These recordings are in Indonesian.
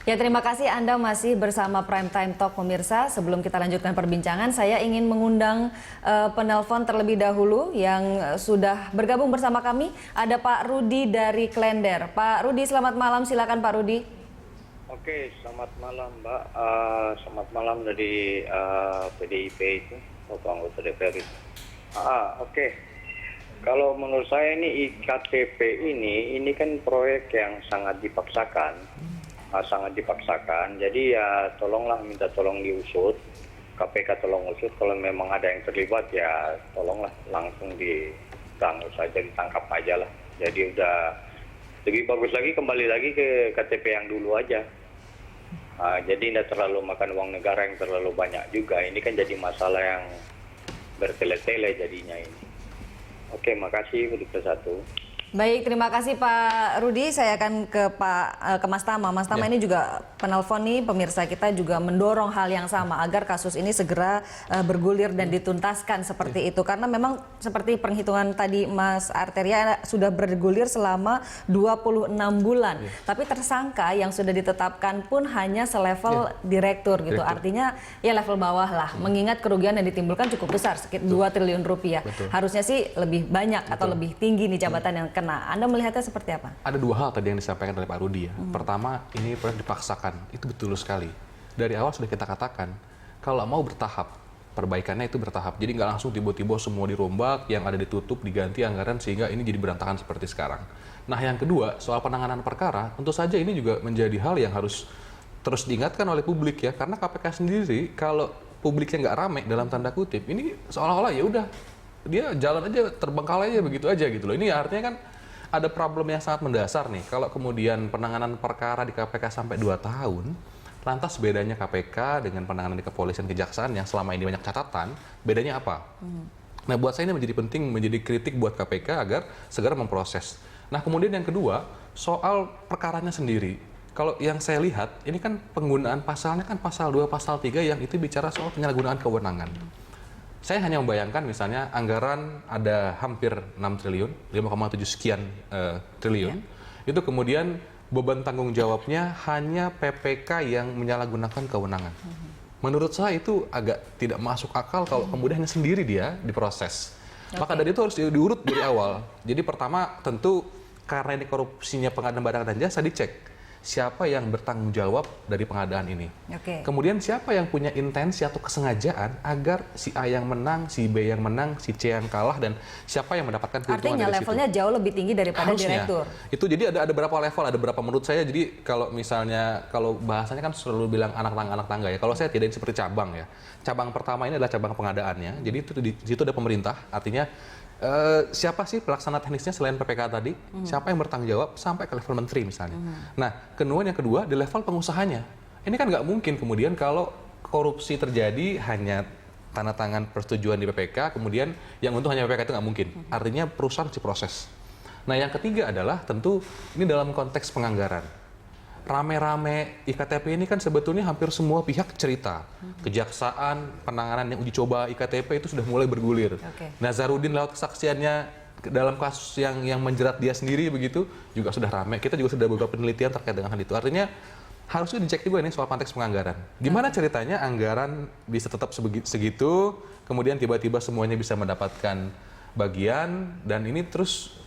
Ya, terima kasih Anda masih bersama Prime Time Talk pemirsa. Sebelum kita lanjutkan perbincangan, saya ingin mengundang penelpon terlebih dahulu yang sudah bergabung bersama kami. Ada Pak Rudi dari Klender. Pak Rudi, selamat malam. Silakan Pak Rudi. Oke, selamat malam Mbak. Selamat malam dari PDIP itu, atau anggota DPR itu. Oke. Kalau menurut saya ini IKTP ini kan proyek yang sangat dipaksakan. Sangat dipaksakan, jadi ya tolonglah, minta tolong diusut, KPK tolong usut, kalau memang ada yang terlibat ya tolonglah langsung ditangkap aja lah. Jadi udah lebih bagus lagi kembali lagi ke KTP yang dulu aja. Jadi tidak terlalu makan uang negara yang terlalu banyak juga, ini kan jadi masalah yang bertele-tele jadinya ini. Oke, makasih untuk satu. Baik, terima kasih Pak Rudi. Saya akan ke Mas Tama. Mas Tama, ini juga penelpon nih, pemirsa kita juga mendorong hal yang sama agar kasus ini segera bergulir dan dituntaskan seperti itu. Karena memang seperti perhitungan tadi Mas Arteria sudah bergulir selama 26 bulan. Tapi tersangka yang sudah ditetapkan pun hanya selevel direktur gitu. Artinya ya level bawah lah. Mengingat kerugian yang ditimbulkan cukup besar, sekitar 2 triliun rupiah. Harusnya sih lebih banyak atau lebih tinggi nih jabatan yang kena. Anda melihatnya seperti apa? Ada dua hal tadi yang disampaikan oleh Pak Rudi ya. Pertama, ini proyek dipaksakan. Itu betul sekali. Dari awal sudah kita katakan, kalau mau bertahap, perbaikannya itu bertahap. Jadi nggak langsung tiba-tiba semua dirombak, yang ada ditutup, diganti anggaran, sehingga ini jadi berantakan seperti sekarang. Nah, yang kedua, soal penanganan perkara, tentu saja ini juga menjadi hal yang harus terus diingatkan oleh publik ya. Karena KPK sendiri, kalau publiknya nggak rame dalam tanda kutip, ini seolah-olah ya udah, dia jalan aja, terbengkalai aja begitu aja gitu loh. Ini artinya kan ada problem yang sangat mendasar nih. Kalau kemudian penanganan perkara di KPK sampai 2 tahun, lantas bedanya KPK dengan penanganan di kepolisian kejaksaan yang selama ini banyak catatan, bedanya apa? Nah, buat saya ini menjadi penting, menjadi kritik buat KPK agar segera memproses. Nah, kemudian yang kedua, soal perkaranya sendiri. Kalau yang saya lihat, ini kan penggunaan pasalnya kan pasal 2, pasal 3 yang itu bicara soal penyalahgunaan kewenangan. Saya hanya membayangkan misalnya anggaran ada hampir 6 triliun, 5,7 sekian triliun, itu kemudian beban tanggung jawabnya hanya PPK yang menyalahgunakan kewenangan. Menurut saya itu agak tidak masuk akal kalau kemudian hanya sendiri dia diproses. Maka dari itu harus diurut dari awal. Jadi pertama tentu karena ini korupsinya pengadaan barang dan jasa, dicek siapa yang bertanggung jawab dari pengadaan ini. Kemudian siapa yang punya intensi atau kesengajaan agar si A yang menang, si B yang menang, si C yang kalah, dan siapa yang mendapatkan keuntungan dari situ. Artinya levelnya jauh lebih tinggi daripada direktur. Itu jadi ada berapa level, ada berapa menurut saya. Jadi kalau misalnya, kalau bahasanya kan selalu bilang anak tangga ya. Kalau saya tidak seperti cabang ya. Cabang pertama ini adalah cabang pengadaannya. Jadi itu di situ ada pemerintah, artinya siapa sih pelaksana teknisnya selain PPK tadi? Siapa yang bertanggung jawab sampai ke level menteri misalnya. Nah, kemudian yang kedua di level pengusahanya. Ini kan nggak mungkin kemudian kalau korupsi terjadi hanya tanda tangan persetujuan di PPK, kemudian yang untung hanya PPK, itu nggak mungkin. Artinya perusahaan harus diproses. Nah, yang ketiga adalah tentu ini dalam konteks penganggaran. Rame-rame IKTP ini kan sebetulnya hampir semua pihak cerita. Kejaksaan, penanganan yang uji coba IKTP itu sudah mulai bergulir. Nazarudin lewat kesaksiannya dalam kasus yang menjerat dia sendiri begitu juga sudah rame. Kita juga sudah beberapa penelitian terkait dengan hal itu. Artinya harusnya dicek juga ini soal konteks penganggaran. Gimana ceritanya anggaran bisa tetap segitu, kemudian tiba-tiba semuanya bisa mendapatkan bagian, dan ini terus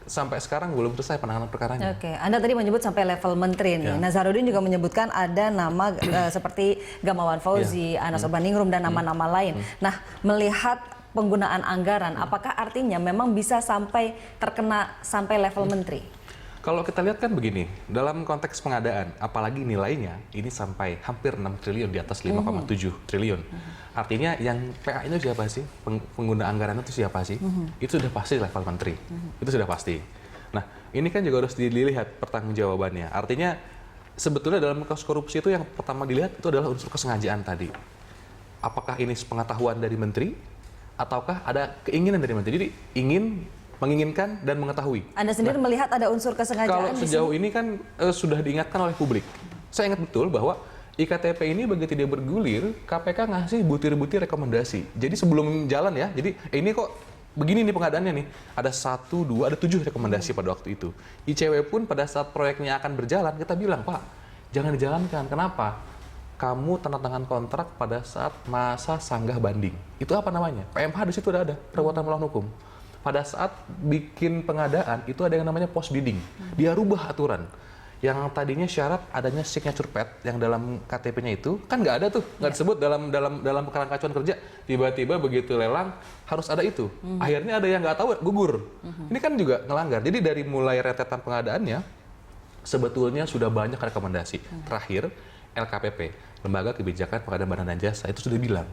sampai sekarang belum selesai penanganan perkaranya. Anda tadi menyebut sampai level menteri nih. Nazarudin juga menyebutkan ada nama seperti Gamawan Fauzi, Anas Urbaningrum, dan nama-nama lain. Nah, melihat penggunaan anggaran, apakah artinya memang bisa sampai terkena sampai level menteri? Kalau kita lihat kan begini, dalam konteks pengadaan, apalagi nilainya ini sampai hampir 6 triliun, di atas 5,7 triliun. Artinya yang PA itu siapa sih? Pengguna anggaran itu siapa sih? Itu sudah pasti level menteri. Itu sudah pasti. Nah, ini kan juga harus dilihat pertanggungjawabannya. Artinya sebetulnya dalam kasus korupsi itu yang pertama dilihat itu adalah unsur kesengajaan tadi. Apakah ini sepengetahuan dari menteri ataukah ada keinginan dari menteri? Jadi menginginkan dan mengetahui. Anda sendiri melihat ada unsur kesengajaan? Kalau sejauh ini kan sudah diingatkan oleh publik. Saya ingat betul bahwa IKTP ini begitu dia bergulir, KPK ngasih butir-butir rekomendasi. Jadi sebelum jalan ya, jadi ini kok begini nih pengadaannya nih. Ada 1, 2, ada 7 rekomendasi pada waktu itu. ICW pun pada saat proyeknya akan berjalan, kita bilang, Pak, jangan dijalankan. Kenapa? Kamu tanda tangan kontrak pada saat masa sanggah banding. Itu apa namanya? PMH di situ ada perbuatan melawan hukum. Pada saat bikin pengadaan itu ada yang namanya post bidding. Dia rubah aturan. Yang tadinya syarat adanya signature pad yang dalam KTP-nya itu kan nggak ada tuh, nggak disebut dalam kerangka acuan kerja. Tiba-tiba begitu lelang harus ada itu. Akhirnya ada yang nggak tahu gugur. Ini kan juga ngelanggar. Jadi dari mulai rentetan pengadaannya sebetulnya sudah banyak rekomendasi. Terakhir LKPP, Lembaga Kebijakan Pengadaan Barang dan Jasa, itu sudah bilang,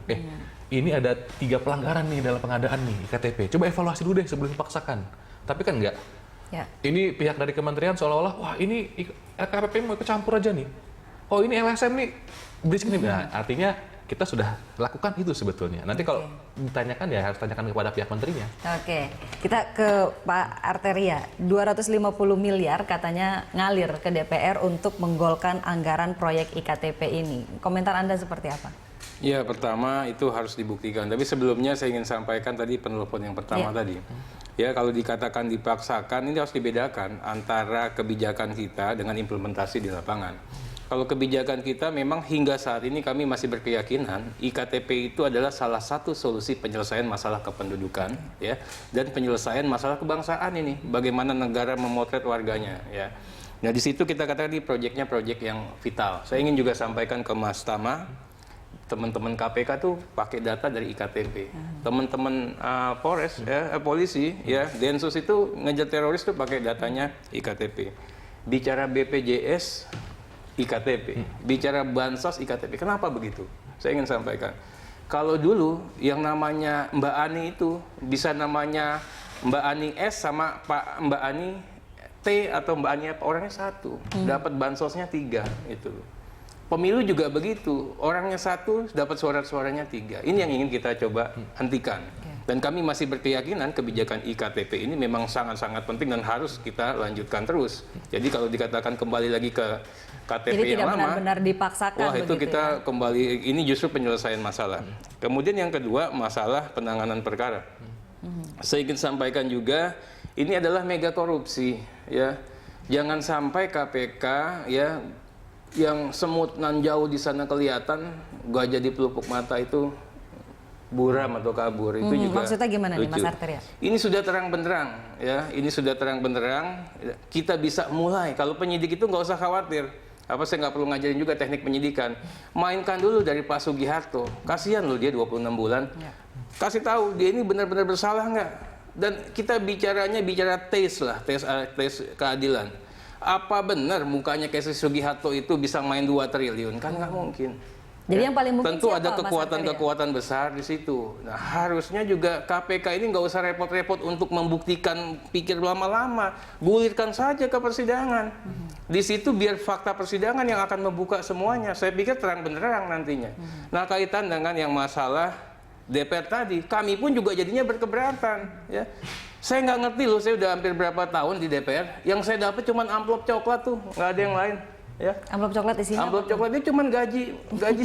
ini ada 3 pelanggaran nih dalam pengadaan nih IKTP. Coba evaluasi dulu deh sebelum dipaksakan. Tapi kan enggak. Ya. Ini pihak dari kementerian seolah-olah, wah ini LKPP mau kecampur aja nih. Oh ini LSM nih, berisik nih. Nah, artinya kita sudah lakukan itu sebetulnya. Nanti kalau ditanyakan ya harus tanyakan kepada pihak menterinya. Oke, kita ke Pak Arteria. 250 miliar katanya ngalir ke DPR untuk menggolkan anggaran proyek IKTP ini. Komentar Anda seperti apa? Ya, pertama itu harus dibuktikan. Tapi sebelumnya saya ingin sampaikan tadi penelpon yang pertama tadi. Ya, kalau dikatakan dipaksakan, ini harus dibedakan antara kebijakan kita dengan implementasi di lapangan. Kalau kebijakan kita memang hingga saat ini kami masih berkeyakinan IKTP itu adalah salah satu solusi penyelesaian masalah kependudukan, ya, dan penyelesaian masalah kebangsaan ini. Bagaimana negara memotret warganya, ya. Nah, di situ kita katakan di proyeknya proyek yang vital. Saya ingin juga sampaikan ke Mas Tama, teman-teman KPK tuh pakai data dari IKTP. Teman-teman Polres, polisi, ya, Densus itu ngejar teroris tuh pakai datanya IKTP. Bicara BPJS, IKTP. Bicara bansos, IKTP. Kenapa begitu? Saya ingin sampaikan. Kalau dulu yang namanya Mbak Ani itu bisa namanya Mbak Ani S sama Mbak Ani T atau Mbak Ani apa, orangnya satu, dapat bansosnya 3 itu. Pemilu juga begitu, orangnya satu, dapat suara-suaranya 3. Ini yang ingin kita coba hentikan. Dan kami masih berkeyakinan kebijakan IKTP ini memang sangat-sangat penting dan harus kita lanjutkan terus. Jadi kalau dikatakan kembali lagi ke KTP jadi yang tidak lama, benar-benar dipaksakan. wah itu kita ya? kembali, ini justru penyelesaian masalah. Kemudian yang kedua, masalah penanganan perkara. Saya ingin sampaikan juga, ini adalah mega korupsi, ya. Jangan sampai KPK, ya, yang semut nan jauh di sana kelihatan, gak jadi pelupuk mata itu buram atau kabur. Itu juga maksudnya gimana lucu. nih Mas Arteria? Ini sudah terang benderang, ya. Ini sudah terang benderang. Kita bisa mulai. Kalau penyidik itu nggak usah khawatir. Apa saya nggak perlu ngajarin juga teknik penyidikan. Mainkan dulu dari Pak Sugiharto. Kasihan loh dia 26 bulan. Ya. Kasih tahu dia ini benar-benar bersalah nggak. Dan kita bicara tes lah, tes keadilan. Apa benar mukanya kayak Sugiharto itu bisa main 2 triliun? Kan nggak mungkin. Jadi yang paling mungkin tentu siapa, ada kekuatan-kekuatan besar di situ. Nah, harusnya juga KPK ini nggak usah repot-repot untuk membuktikan pikir lama-lama. Gulirkan saja ke persidangan. Di situ biar fakta persidangan yang akan membuka semuanya. Saya pikir terang benderang nantinya. Nah, kaitan dengan yang masalah DPR tadi, kami pun juga jadinya berkeberatan. Ya. Saya nggak ngerti loh, saya udah hampir berapa tahun di DPR. Yang saya dapat cuma amplop coklat tuh, nggak ada yang lain. Ya. Amplop coklat isinya? Amplop coklatnya cuma gaji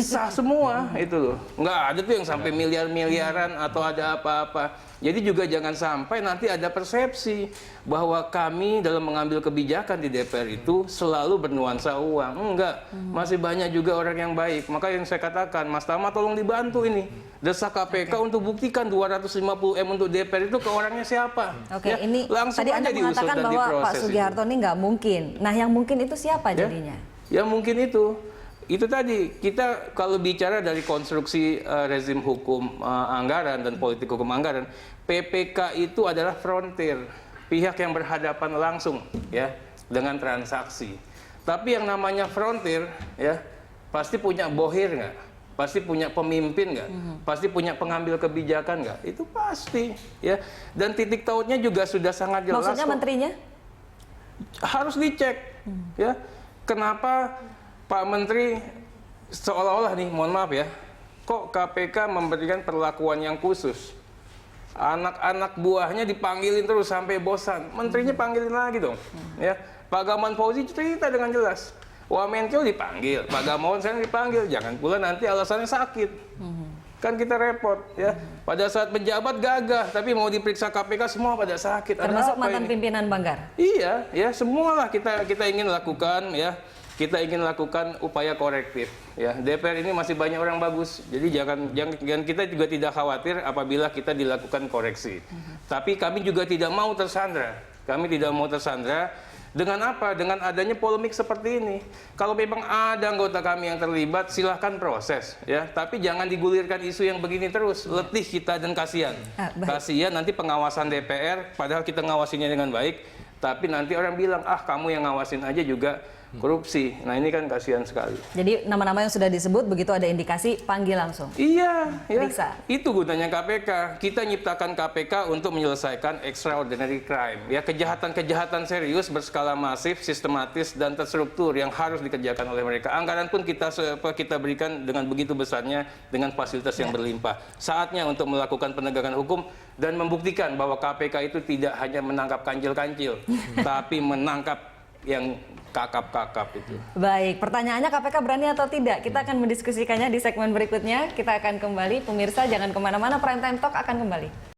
sah semua itu loh. Nggak ada tuh yang sampai miliar-miliaran atau ada apa-apa. Jadi juga jangan sampai nanti ada persepsi bahwa kami dalam mengambil kebijakan di DPR itu selalu bernuansa uang. Enggak, masih banyak juga orang yang baik. Maka yang saya katakan, Mas Tama tolong dibantu ini. Desak KPK untuk buktikan 250M untuk DPR itu ke orangnya siapa. Oke, ya, ini langsung tadi aja Anda mengatakan bahwa Pak Sugiharto ini nggak mungkin. Nah, yang mungkin itu siapa jadinya? Ya mungkin itu tadi kita kalau bicara dari konstruksi rezim hukum anggaran dan politik hukum anggaran, PPK itu adalah frontier, pihak yang berhadapan langsung ya dengan transaksi. Tapi yang namanya frontier ya pasti punya bohir nggak? Pasti punya pemimpin nggak? Pasti punya pengambil kebijakan nggak? Itu pasti ya. Dan titik tautnya juga sudah sangat jelas. Maksudnya menterinya? Harus dicek ya. Kenapa Pak Menteri seolah-olah nih, mohon maaf ya, kok KPK memberikan perlakuan yang khusus? Anak-anak buahnya dipanggilin terus sampai bosan. Menterinya panggilin lagi dong. Ya, Pak Gamawan Fauzi cerita dengan jelas. Wamenkeu dipanggil, Pak Gamawan sekarang dipanggil. Jangan pula nanti alasannya sakit. Kan kita repot ya. Pada saat penjabat gagah, tapi mau diperiksa KPK semua pada sakit. Termasuk Ada apa mantan ini? pimpinan Banggar. Iya, ya semualah kita ingin lakukan ya. kita ingin lakukan upaya korektif. Ya, DPR ini masih banyak orang bagus, jadi jangan kita juga tidak khawatir apabila kita dilakukan koreksi. Tapi kami juga tidak mau tersandra. Kami tidak mau tersandra dengan apa? Dengan adanya polemik seperti ini. Kalau memang ada anggota kami yang terlibat, silahkan proses, ya. Tapi jangan digulirkan isu yang begini terus. Letih kita dan kasihan. Kasihan nanti pengawasan DPR, padahal kita ngawasinya dengan baik, tapi nanti orang bilang, ah kamu yang ngawasin aja juga korupsi. Nah ini kan kasihan sekali. Jadi nama-nama yang sudah disebut begitu ada indikasi panggil langsung. Iya, ya. Periksa. Itu gunanya KPK. Kita nyiptakan KPK untuk menyelesaikan extraordinary crime. Ya, kejahatan-kejahatan serius berskala masif, sistematis dan terstruktur yang harus dikerjakan oleh mereka. Anggaran pun kita berikan dengan begitu besarnya dengan fasilitas yang berlimpah. Saatnya untuk melakukan penegakan hukum dan membuktikan bahwa KPK itu tidak hanya menangkap kancil-kancil, tapi menangkap yang kakap-kakap itu. Baik, pertanyaannya KPK berani atau tidak? Kita akan mendiskusikannya di segmen berikutnya. Kita akan kembali, pemirsa jangan kemana-mana, Prime Time Talk akan kembali.